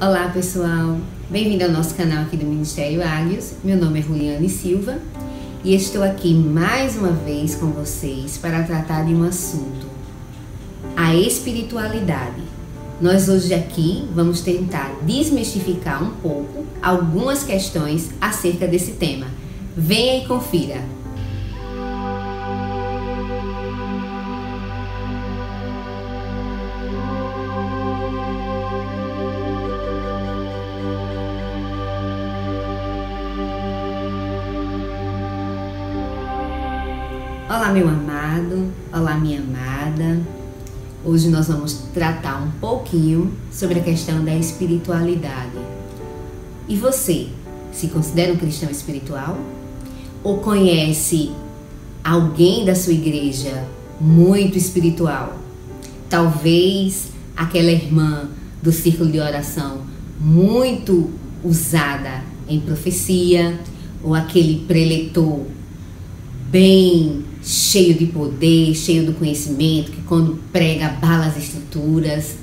Olá pessoal, bem-vindo ao nosso canal aqui do Ministério Águios. Meu nome é Juliane Silva e estou aqui mais uma vez com vocês para tratar de um assunto, a espiritualidade. Nós hoje aqui vamos tentar desmistificar um pouco algumas questões acerca desse tema. Venha e confira! Olá meu amado, olá minha amada. Hoje nós vamos tratar um pouquinho sobre a questão da espiritualidade. E você, se considera um cristão espiritual? Ou conhece alguém da sua igreja muito espiritual? Talvez aquela irmã do círculo de oração muito usada em profecia, ou aquele preletor bem cheio de poder, cheio do conhecimento, que quando prega abala as estruturas.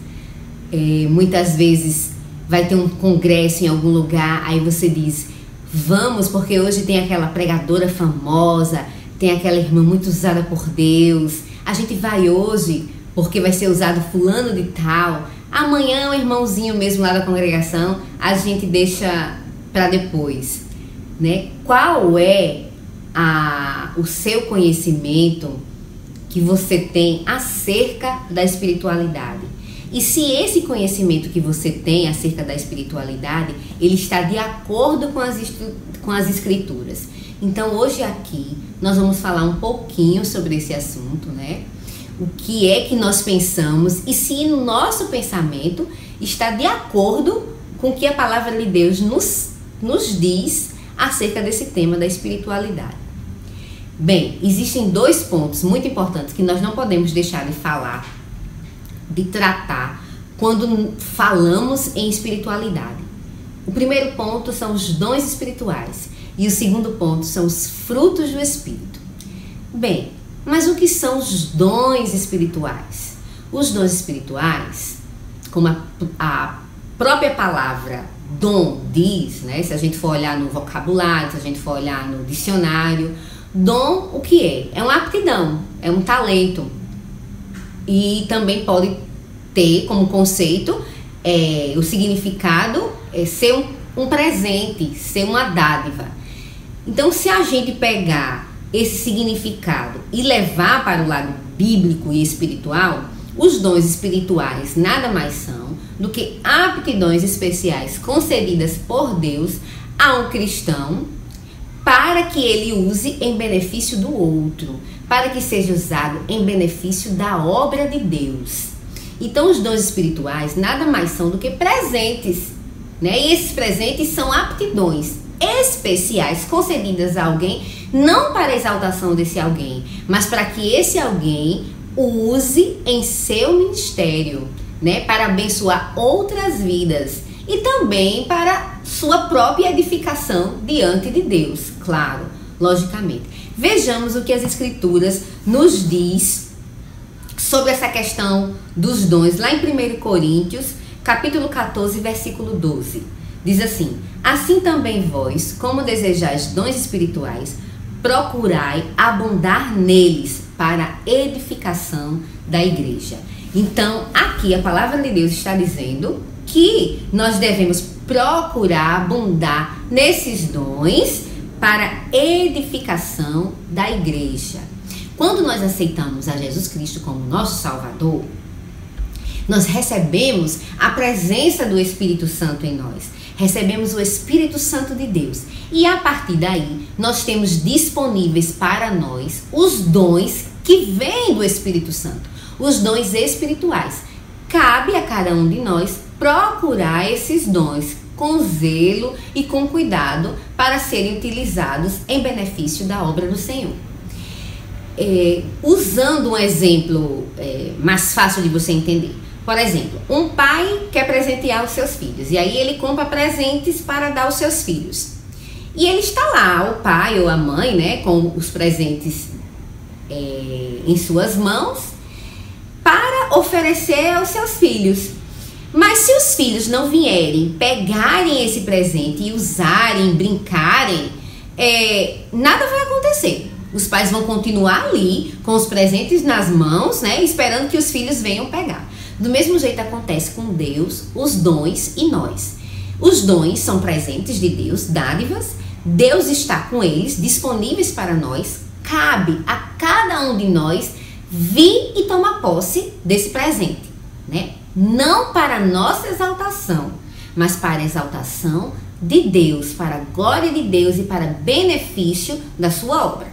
Muitas vezes vai ter um congresso em algum lugar, aí você diz, vamos, porque hoje tem aquela pregadora famosa, tem aquela irmã muito usada por Deus, a gente vai hoje porque vai ser usado fulano de tal, amanhã o irmãozinho mesmo lá da congregação a gente deixa para depois, né? Qual é o seu conhecimento que você tem acerca da espiritualidade? E se esse conhecimento que você tem acerca da espiritualidade, ele está de acordo com as escrituras? Então hoje aqui nós vamos falar um pouquinho sobre esse assunto, né? O que é que nós pensamos e se o nosso pensamento está de acordo com o que a palavra de Deus nos diz acerca desse tema da espiritualidade. Bem, existem dois pontos muito importantes que nós não podemos deixar de falar, de tratar, quando falamos em espiritualidade. O primeiro ponto são os dons espirituais e o segundo ponto são os frutos do Espírito. Bem, mas o que são os dons espirituais? Os dons espirituais, como a própria palavra dom diz, né? Se a gente for olhar no vocabulário, se a gente for olhar no dicionário, dom, o que é? É uma aptidão, é um talento. E também pode ter como conceito, o significado ser um presente, ser uma dádiva. Então, se a gente pegar esse significado e levar para o lado bíblico e espiritual, os dons espirituais nada mais são do que aptidões especiais concedidas por Deus a um cristão para que ele use em benefício do outro, para que seja usado em benefício da obra de Deus. Então os dons espirituais nada mais são do que presentes, né? E esses presentes são aptidões especiais concedidas a alguém, não para a exaltação desse alguém, mas para que esse alguém use em seu ministério, né? Para abençoar outras vidas e também para sua própria edificação diante de Deus, claro, logicamente. Vejamos o que as escrituras nos diz sobre essa questão dos dons, lá em 1 Coríntios, capítulo 14, versículo 12. Diz assim, assim também vós, como desejais dons espirituais, procurai abundar neles para a edificação da igreja. Então, aqui a palavra de Deus está dizendo que nós devemos procurar abundar nesses dons para edificação da igreja. Quando nós aceitamos a Jesus Cristo como nosso Salvador, nós recebemos a presença do Espírito Santo em nós. Recebemos o Espírito Santo de Deus. E a partir daí, nós temos disponíveis para nós os dons que vêm do Espírito Santo. Os dons espirituais. Cabe a cada um de nós procurar esses dons com zelo e com cuidado para serem utilizados em benefício da obra do Senhor. Usando um exemplo mais fácil de você entender. Por exemplo, um pai quer presentear os seus filhos e aí ele compra presentes para dar aos seus filhos. E ele está lá, o pai ou a mãe, né, com os presentes em suas mãos para oferecer aos seus filhos. Mas se os filhos não vierem, pegarem esse presente e usarem, brincarem, nada vai acontecer. Os pais vão continuar ali com os presentes nas mãos, né, esperando que os filhos venham pegar. Do mesmo jeito acontece com Deus, os dons e nós. Os dons são presentes de Deus, dádivas. Deus está com eles, disponíveis para nós. Cabe a cada um de nós vir e tomar posse desse presente, né? Não para nossa exaltação, mas para a exaltação de Deus, para a glória de Deus e para benefício da sua obra.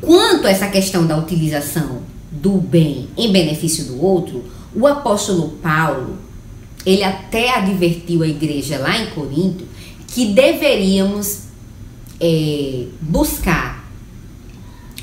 Quanto a essa questão da utilização do bem em benefício do outro, o apóstolo Paulo, ele até advertiu a igreja lá em Corinto que deveríamos buscar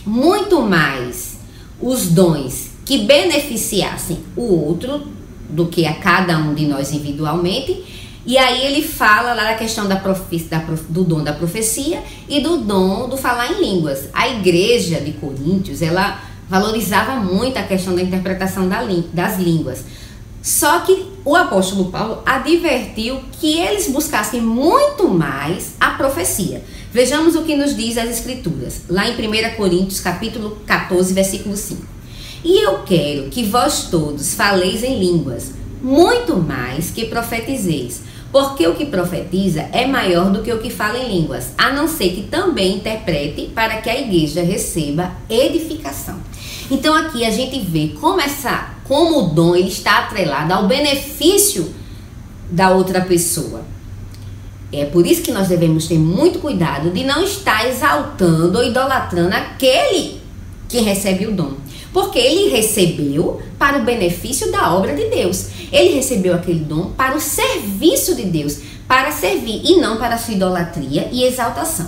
muito mais os dons que beneficiassem o outro do que a cada um de nós individualmente. E aí ele fala lá da questão do dom da profecia e do dom do falar em línguas. A igreja de Coríntios, ela valorizava muito a questão da interpretação das línguas. Só que o apóstolo Paulo advertiu que eles buscassem muito mais a profecia. Vejamos o que nos diz as escrituras, lá em 1 Coríntios capítulo 14, versículo 5. E eu quero que vós todos faleis em línguas, muito mais que profetizeis, porque o que profetiza é maior do que o que fala em línguas, a não ser que também interprete para que a igreja receba edificação. Então aqui a gente vê como o dom ele está atrelado ao benefício da outra pessoa. É por isso que nós devemos ter muito cuidado de não estar exaltando ou idolatrando aquele que recebe o dom. Porque ele recebeu para o benefício da obra de Deus. Ele recebeu aquele dom para o serviço de Deus, para servir e não para a sua idolatria e exaltação.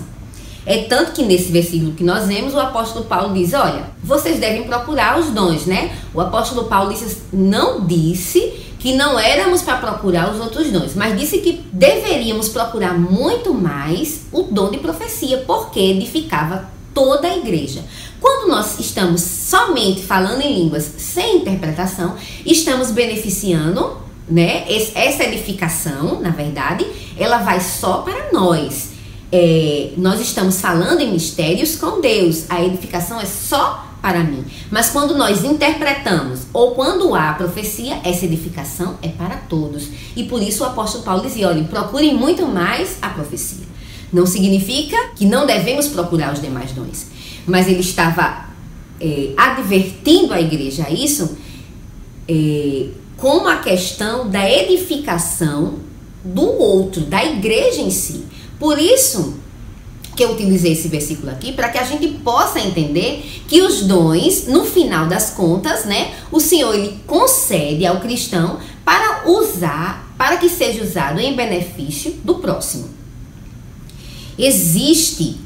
É tanto que nesse versículo que nós vemos, o apóstolo Paulo diz, olha, vocês devem procurar os dons, né? O apóstolo Paulo não disse que não éramos para procurar os outros dons, mas disse que deveríamos procurar muito mais o dom de profecia, porque edificava toda a igreja. Quando nós estamos somente falando em línguas sem interpretação, estamos beneficiando, né? Essa edificação, na verdade, ela vai só para nós. Nós estamos falando em mistérios com Deus, a edificação é só para mim. Mas quando nós interpretamos ou quando há profecia, essa edificação é para todos. E por isso o apóstolo Paulo dizia, olhem, procurem muito mais a profecia. Não significa que não devemos procurar os demais dons, mas ele estava advertindo a igreja a isso como a questão da edificação do outro, da igreja em si. Por isso que eu utilizei esse versículo aqui, para que a gente possa entender que os dons, no final das contas, né, o Senhor ele concede ao cristão para que seja usado em benefício do próximo. Existe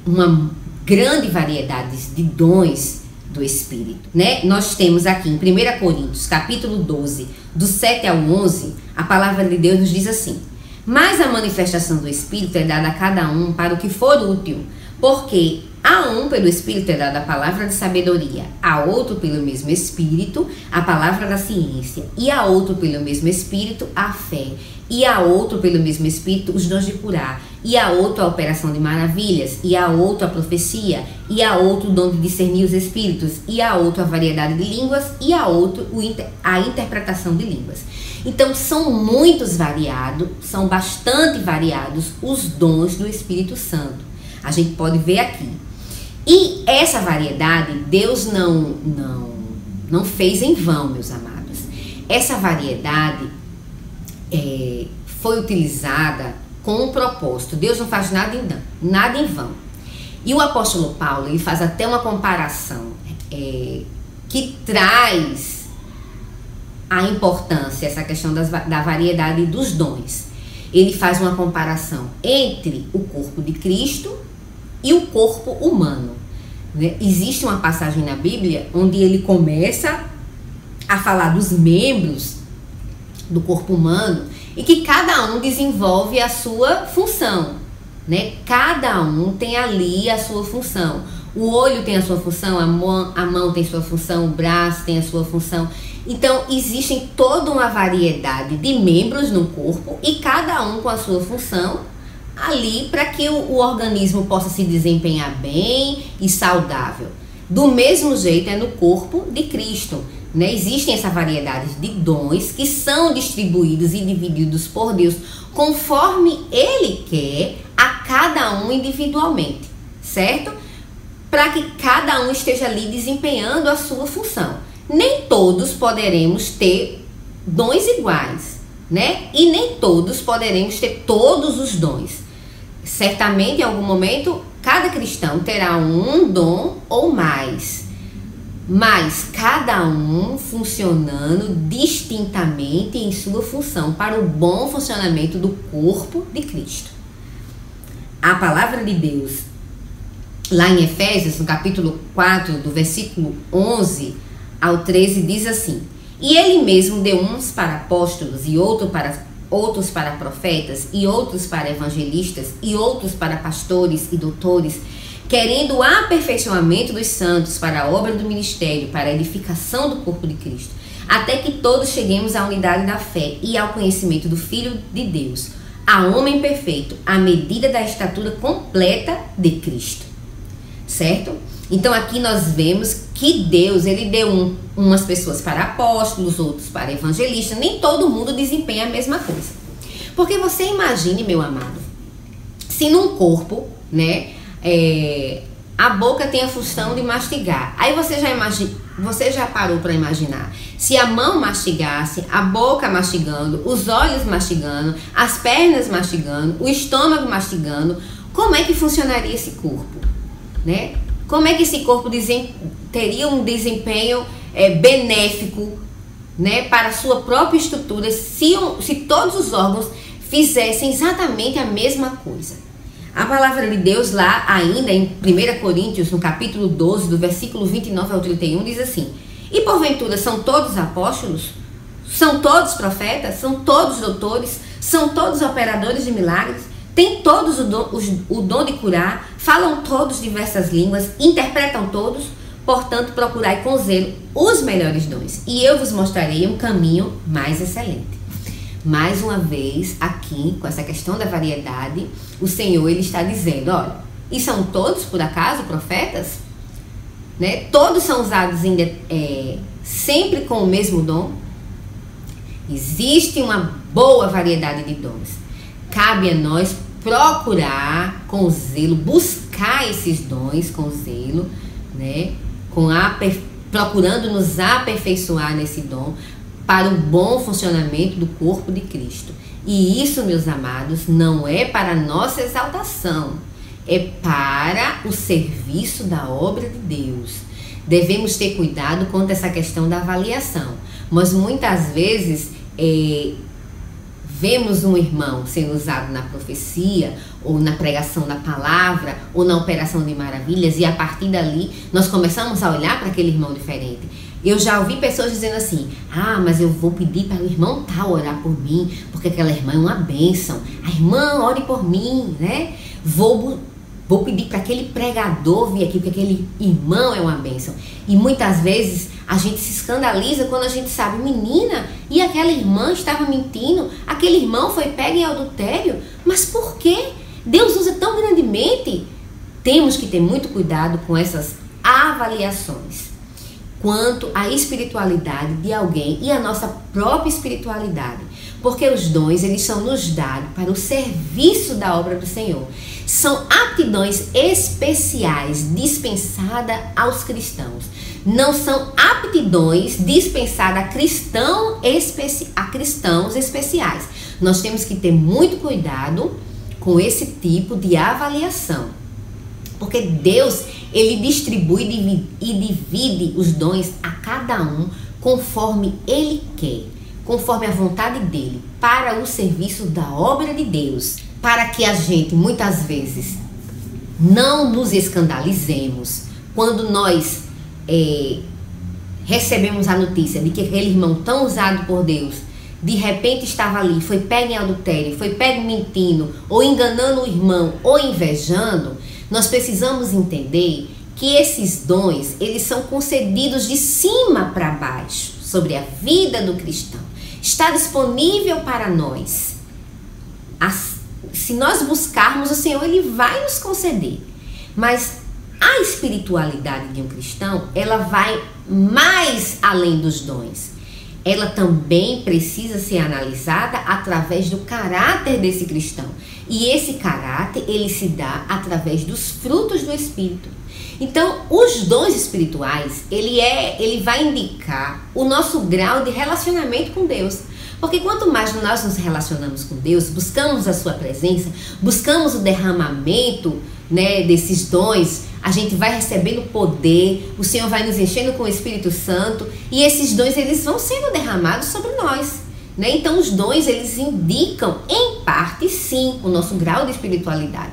uma grande variedade de dons do Espírito, né? Nós temos aqui em 1 Coríntios, capítulo 12, do 7 ao 11, a palavra de Deus nos diz assim: mas a manifestação do Espírito é dada a cada um para o que for útil, porque a um pelo Espírito é dada a palavra de sabedoria, a outro pelo mesmo Espírito a palavra da ciência, e a outro pelo mesmo Espírito a fé, e a outro pelo mesmo Espírito os dons de curar, e a outro a operação de maravilhas, e a outro a profecia, e a outro o dom de discernir os espíritos, e a outro a variedade de línguas, e a outro a interpretação de línguas. Então são são bastante variados os dons do Espírito Santo. A gente pode ver aqui. E essa variedade Deus não fez em vão, meus amados. Essa variedade foi utilizada com um propósito. Deus não faz nada em vão. E o apóstolo Paulo ele faz até uma comparação que traz a importância, essa questão da variedade dos dons. Ele faz uma comparação entre o corpo de Cristo e o corpo humano, né? Existe uma passagem na Bíblia onde ele começa a falar dos membros do corpo humano e que cada um desenvolve a sua função, né? Cada um tem ali a sua função. O olho tem a sua função, a mão tem sua função, o braço tem a sua função. Então, existe toda uma variedade de membros no corpo e cada um com a sua função ali para que o organismo possa se desempenhar bem e saudável. Do mesmo jeito é no corpo de Cristo, né? Existem essa variedade de dons que são distribuídos e divididos por Deus conforme Ele quer a cada um individualmente, certo? Para que cada um esteja ali desempenhando a sua função. Nem todos poderemos ter dons iguais, né? E nem todos poderemos ter todos os dons. Certamente, em algum momento, cada cristão terá um dom ou mais, mas cada um funcionando distintamente em sua função para o bom funcionamento do corpo de Cristo. A palavra de Deus, lá em Efésios, no capítulo 4, do versículo 11 ao 13, diz assim: E ele mesmo deu uns para apóstolos, e outros para profetas, e outros para evangelistas, e outros para pastores e doutores, querendo o aperfeiçoamento dos santos para a obra do ministério, para a edificação do corpo de Cristo, até que todos cheguemos à unidade da fé e ao conhecimento do Filho de Deus, a homem perfeito, à medida da estatura completa de Cristo. Certo? Então aqui nós vemos que Deus, ele deu umas pessoas para apóstolos, outros para evangelistas. Nem todo mundo desempenha a mesma coisa. Porque você imagine, meu amado, se num corpo, né, a boca tem a função de mastigar. Aí você já parou para imaginar se a mão mastigasse, a boca mastigando, os olhos mastigando, as pernas mastigando, o estômago mastigando, como é que funcionaria esse corpo, né? Como é que esse corpo teria um desempenho benéfico, né, para a sua própria estrutura se todos os órgãos fizessem exatamente a mesma coisa? A palavra de Deus lá ainda em 1 Coríntios, no capítulo 12, do versículo 29 ao 31, diz assim: E porventura são todos apóstolos? São todos profetas? São todos doutores? São todos operadores de milagres? Têm todos o dom de curar? Falam todos diversas línguas? Interpretam todos? Portanto, procurai com zelo os melhores dons, e eu vos mostrarei um caminho mais excelente. Mais uma vez, aqui, com essa questão da variedade, o Senhor, ele está dizendo, olha, e são todos, por acaso, profetas? Né? Todos são usados sempre com o mesmo dom? Existe uma boa variedade de dons. Cabe a nós procurar com zelo, buscar esses dons com zelo, né? Procurando nos aperfeiçoar nesse dom para o bom funcionamento do corpo de Cristo. E isso, meus amados, não é para nossa exaltação, é para o serviço da obra de Deus. Devemos ter cuidado quanto a essa questão da avaliação, mas muitas vezes vemos um irmão sendo usado na profecia, ou na pregação da palavra, ou na operação de maravilhas, e a partir dali nós começamos a olhar para aquele irmão diferente. Eu já ouvi pessoas dizendo assim: ah, mas eu vou pedir para o irmão tal orar por mim, porque aquela irmã é uma bênção. A irmã ore por mim, né? Vou pedir para aquele pregador vir aqui, porque aquele irmão é uma bênção. E muitas vezes a gente se escandaliza quando a gente sabe, menina, e aquela irmã estava mentindo, aquele irmão foi pego em adultério. Mas por quê? Deus usa tão grandemente. Temos que ter muito cuidado com essas avaliações quanto à espiritualidade de alguém e a nossa própria espiritualidade, porque os dons, eles são nos dados para o serviço da obra do Senhor. São aptidões especiais dispensadas aos cristãos. Não são aptidões dispensadas a cristãos especiais. Nós temos que ter muito cuidado com esse tipo de avaliação, porque Deus, ele distribui e divide os dons a cada um conforme ele quer, conforme a vontade dele, para o serviço da obra de Deus, para que a gente muitas vezes não nos escandalizemos quando nós recebemos a notícia de que aquele irmão tão usado por Deus de repente estava ali, foi pego em adultério, foi pego mentindo, ou enganando o irmão, ou invejando. Nós precisamos entender que esses dons, eles são concedidos de cima para baixo, sobre a vida do cristão. Está disponível para nós. Se nós buscarmos, o Senhor ele vai nos conceder. Mas a espiritualidade de um cristão, ela vai mais além dos dons. Ela também precisa ser analisada através do caráter desse cristão. E esse caráter, ele se dá através dos frutos do Espírito. Então, os dons espirituais, ele vai indicar o nosso grau de relacionamento com Deus. Porque quanto mais nós nos relacionamos com Deus, buscamos a sua presença, buscamos o derramamento, né, desses dons, a gente vai recebendo poder, o Senhor vai nos enchendo com o Espírito Santo e esses dons eles vão sendo derramados sobre nós, né? Então os dons eles indicam em parte sim o nosso grau de espiritualidade,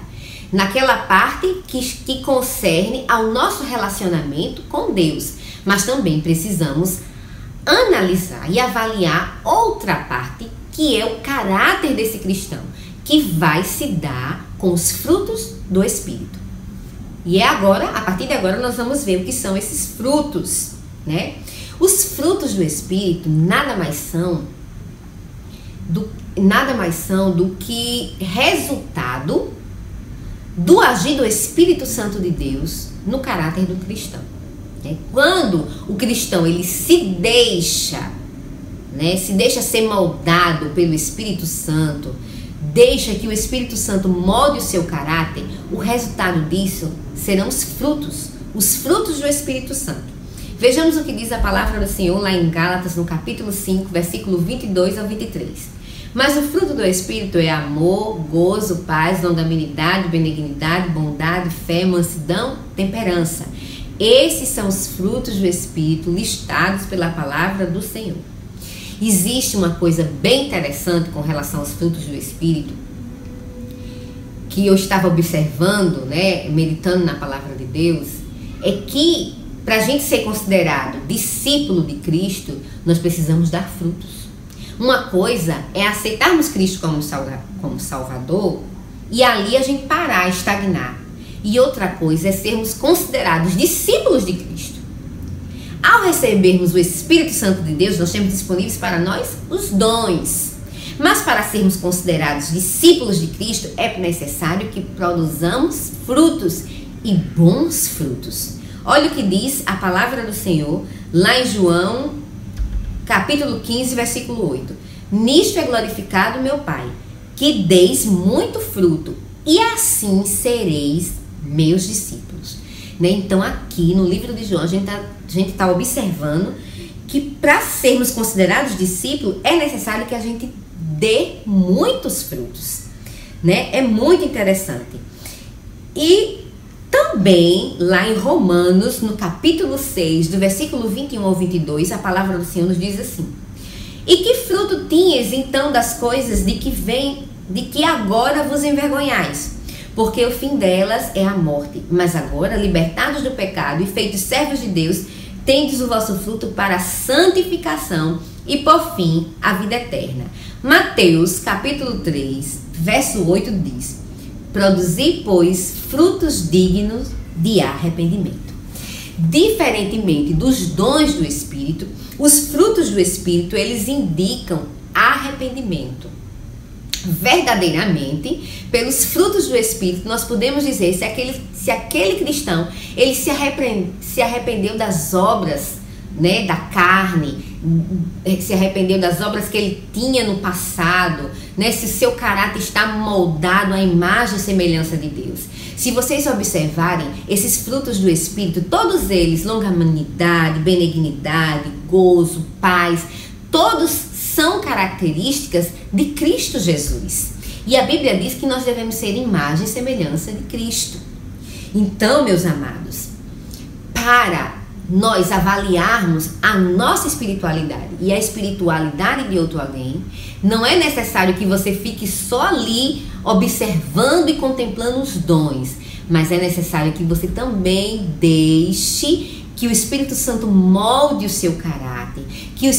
naquela parte que concerne ao nosso relacionamento com Deus, mas também precisamos analisar e avaliar outra parte que é o caráter desse cristão, que vai se dar com os frutos do Espírito. E agora, a partir de agora, nós vamos ver o que são esses frutos, né? Os frutos do Espírito nada mais são do que resultado do agir do Espírito Santo de Deus no caráter do cristão. Né? Quando o cristão ele se deixa ser moldado pelo Espírito Santo, deixa que o Espírito Santo molde o seu caráter, o resultado disso serão os frutos do Espírito Santo. Vejamos o que diz a palavra do Senhor lá em Gálatas, no capítulo 5, versículo 22 ao 23. Mas o fruto do Espírito é amor, gozo, paz, longanimidade, benignidade, bondade, fé, mansidão, temperança. Esses são os frutos do Espírito listados pela palavra do Senhor. Existe uma coisa bem interessante com relação aos frutos do Espírito, que eu estava observando, né, meditando na palavra de Deus, é que para a gente ser considerado discípulo de Cristo, nós precisamos dar frutos. Uma coisa é aceitarmos Cristo como Salvador e ali a gente parar, estagnar. E outra coisa é sermos considerados discípulos de Cristo. Ao recebermos o Espírito Santo de Deus, nós temos disponíveis para nós os dons. Mas para sermos considerados discípulos de Cristo, é necessário que produzamos frutos e bons frutos. Olha o que diz a palavra do Senhor lá em João, capítulo 15, versículo 8. Nisto é glorificado meu Pai, que deis muito fruto, e assim sereis meus discípulos. Né? Então aqui no livro de João a gente está observando que para sermos considerados discípulos é necessário que a gente dê muitos frutos, né? É muito interessante. E também lá em Romanos, no capítulo 6, do versículo 21 ao 22, a palavra do Senhor nos diz assim: e que fruto tinhas então das coisas de que agora vos envergonhais? Porque o fim delas é a morte. Mas agora, libertados do pecado e feitos servos de Deus, tendes o vosso fruto para a santificação e, por fim, a vida eterna. Mateus, capítulo 3, verso 8 diz: produzi, pois, frutos dignos de arrependimento. Diferentemente dos dons do Espírito, os frutos do Espírito, eles indicam arrependimento. Verdadeiramente, pelos frutos do Espírito, nós podemos dizer se aquele cristão ele se arrependeu das obras, né, da carne, se arrependeu das obras que ele tinha no passado, né, se o seu caráter está moldado à imagem e semelhança de Deus. Se vocês observarem esses frutos do Espírito, todos eles, longanimidade, benignidade, gozo, paz, todos são características de Cristo Jesus. E a Bíblia diz que nós devemos ser imagem e semelhança de Cristo. Então, meus amados, para nós avaliarmos a nossa espiritualidade e a espiritualidade de outro alguém, não é necessário que você fique só ali observando e contemplando os dons, mas é necessário que você também deixe que o Espírito Santo molde o seu caráter, que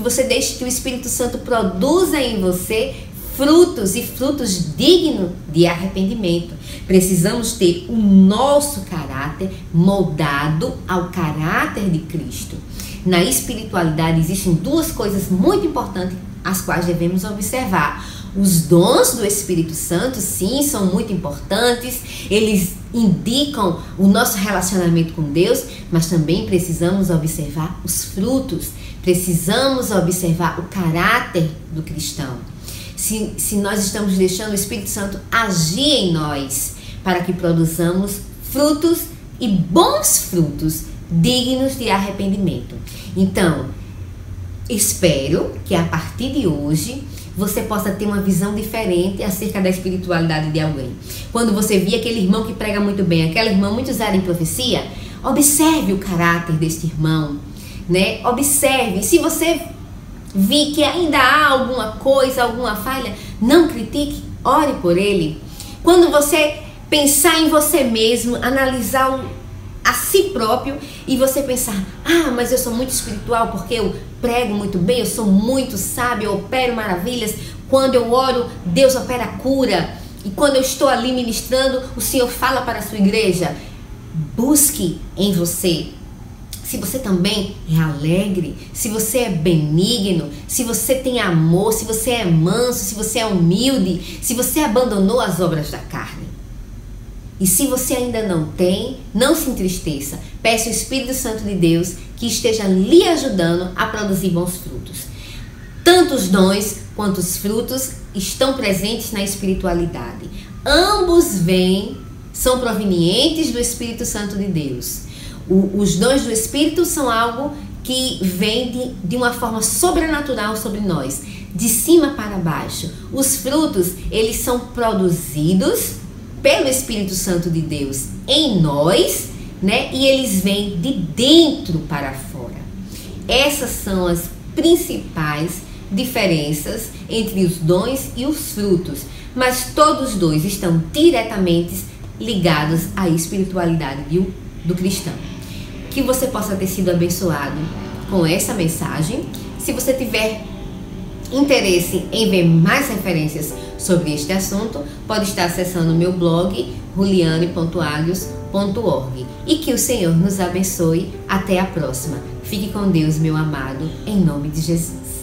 você deixe que o Espírito Santo produza em você frutos e frutos dignos de arrependimento. Precisamos ter o nosso caráter moldado ao caráter de Cristo. Na espiritualidade existem duas coisas muito importantes as quais devemos observar. Os dons do Espírito Santo, sim, são muito importantes, eles indicam o nosso relacionamento com Deus, mas também precisamos observar os frutos, precisamos observar o caráter do cristão. Se nós estamos deixando o Espírito Santo agir em nós para que produzamos frutos e bons frutos dignos de arrependimento. Então, espero que a partir de hoje você possa ter uma visão diferente acerca da espiritualidade de alguém. Quando você vê aquele irmão que prega muito bem, aquela irmã muito usada em profecia, observe o caráter deste irmão, né? Observe. Se você vir que ainda há alguma coisa, alguma falha, não critique, ore por ele. Quando você pensar em você mesmo, analisar a si próprio e você pensar, mas eu sou muito espiritual porque eu prego muito bem, eu sou muito sábio, eu opero maravilhas, quando eu oro, Deus opera cura, e quando eu estou ali ministrando, o Senhor fala para a sua igreja. Busque em você. Se você também é alegre, se você é benigno, se você tem amor, se você é manso, se você é humilde, se você abandonou as obras da carne. E se você ainda não tem, não se entristeça. Peça o Espírito Santo de Deus que esteja lhe ajudando a produzir bons frutos. Tanto os dons quanto os frutos estão presentes na espiritualidade. Ambos são provenientes do Espírito Santo de Deus. Os dons do Espírito são algo que vem de uma forma sobrenatural sobre nós, de cima para baixo. Os frutos, eles são produzidos pelo Espírito Santo de Deus em nós, né? E eles vêm de dentro para fora. Essas são as principais diferenças entre os dons e os frutos, mas todos os dois estão diretamente ligados à espiritualidade do cristão. Que você possa ter sido abençoado com essa mensagem. Se você tiver interesse em ver mais referências sobre este assunto, pode estar acessando o meu blog juliane.agios.org. E que o Senhor nos abençoe. Até a próxima. Fique com Deus, meu amado, em nome de Jesus.